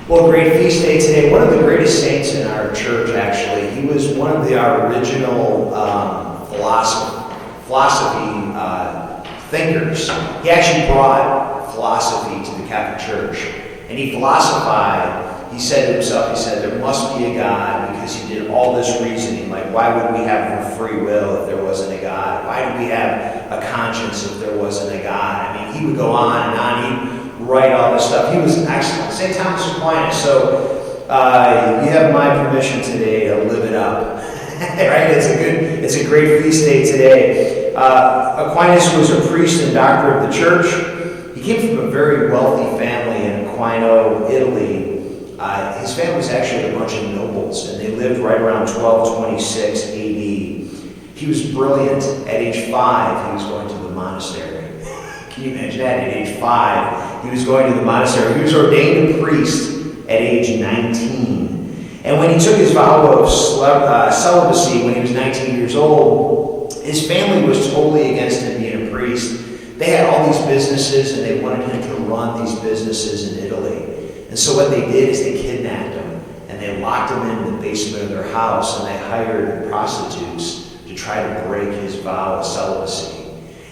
Well, great feast day today. One of the greatest saints in our church, actually. He was one of our original philosophy thinkers. He actually brought philosophy to the Catholic Church. And he philosophized. He said to himself, he said, there must be a God, because he did all this reasoning. Like, why would we have free will if there wasn't a God? Why do we have a conscience if there wasn't a God? I mean, he would go on and on. He'd write all this stuff. He was excellent. St. Thomas Aquinas. So you have my permission today to live it up. Right? It's a great feast day today. Aquinas was a priest and doctor of the church. He came from a very wealthy family in Aquino, Italy. His family was actually a bunch of nobles, and they lived right around 1226 AD. He was brilliant. At age 5, he was going to the monastery. Can you imagine that? At age 5, he was going to the monastery. He was ordained a priest at age 19. And when he took his vow of celibacy when he was 19 years old, his family was totally against him being a priest. They had all these businesses, and they wanted him to run these businesses in Italy. And so what they did is they kidnapped him, and they locked him in the basement of their house, and they hired prostitutes to try to break his vow of celibacy.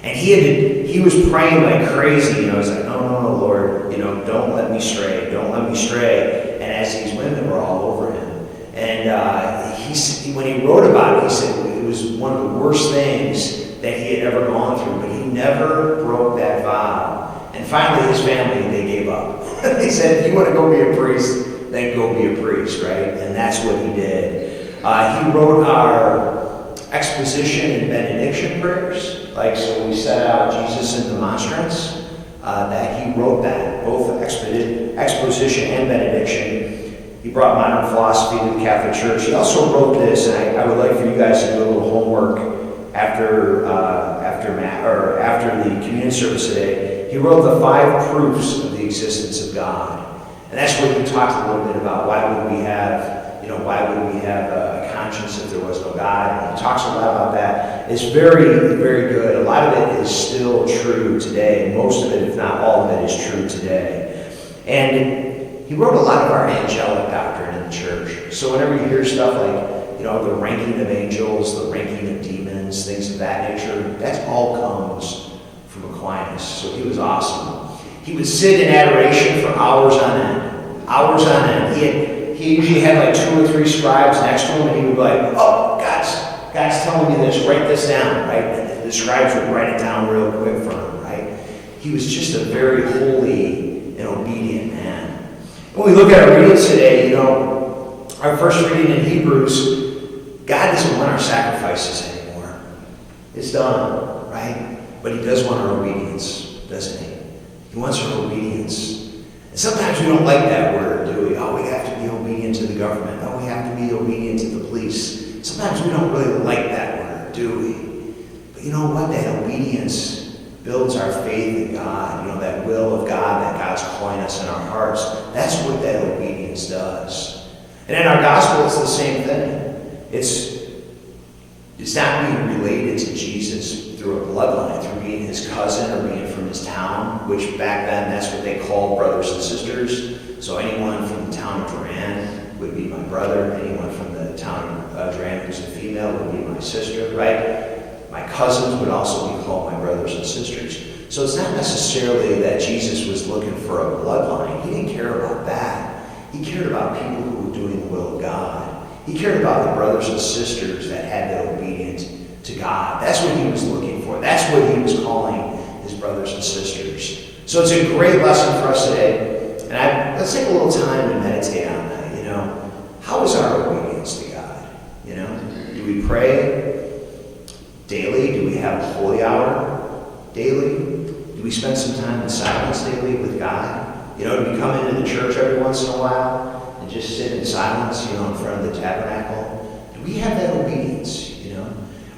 And he was praying like crazy. He's like, no, Lord, don't let me stray, don't let me stray. And as these women were all over him, and when he wrote about it, he said it was one of the worst things that he had ever gone through, but he never broke that vow. And finally, his family, they gave up. They said, if you want to go be a priest, then go be a priest, right? And that's what he did. He wrote our exposition and benediction prayers. So we set out Jesus in the monstrance, that he wrote that, both exposition and benediction. He brought modern philosophy to the Catholic Church. He also wrote this, and I would like for you guys to do a little homework after the communion service today. He wrote the 5 proofs of the existence of God. And that's where we talked a little bit about why would we have a conscience if there was no God. And he talks a lot about that. It's very, very good. A lot of it is still true today. Most of it, if not all of it, is true today. And he wrote a lot of our angelic doctrine in the church. So whenever you hear stuff like, the ranking of angels, the ranking of demons, things of that nature, that all comes from Aquinas. So he was awesome. He would sit in adoration for hours on end. Hours on end. He usually had like 2 or 3 scribes next to him, and he would be like, oh, God's telling me this, write this down, right? And the scribes would write it down real quick for him, right? He was just a very holy and obedient man. When we look at our readings today, our first reading in Hebrews, God doesn't want our sacrifices anymore. It's done, right? But he does want our obedience, doesn't he? He wants our obedience. And sometimes we don't like that word, do we? Oh, we have to be obedient to the government. Oh, we have to be obedient to the police. Sometimes we don't really like that word, do we? But you know what? That obedience builds our faith in God. That will of God that God's calling us in our hearts. That's what that obedience does. And in our gospel, it's the same thing. It's not being related to Jesus through a bloodline, through being his cousin or being from his town, which back then that's what they called brothers and sisters. So anyone from the town of Duran would be my brother. Anyone from the town of Duran who's a female would be my sister, right? My cousins would also be called my brothers and sisters. So it's not necessarily that Jesus was looking for a bloodline. He didn't care about that. He cared about people who were doing the will of God. He cared about the brothers and sisters that had that obedience to God. That's what he was looking for. That's what he was calling his brothers and sisters. So it's a great lesson for us today. And let's take a little time and meditate on that. How is our obedience to God? Do we pray daily? Do we have a holy hour daily? Do we spend some time in silence daily with God? Do we come into the church every once in a while and just sit in silence, in front of the tabernacle? Do we have that obedience?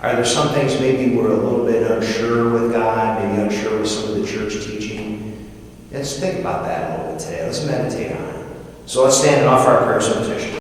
Are there some things maybe we're a little bit unsure with God, maybe unsure with some of the church teaching? Let's think about that a little bit today. Let's meditate on it. So let's stand and offer our prayers of petition.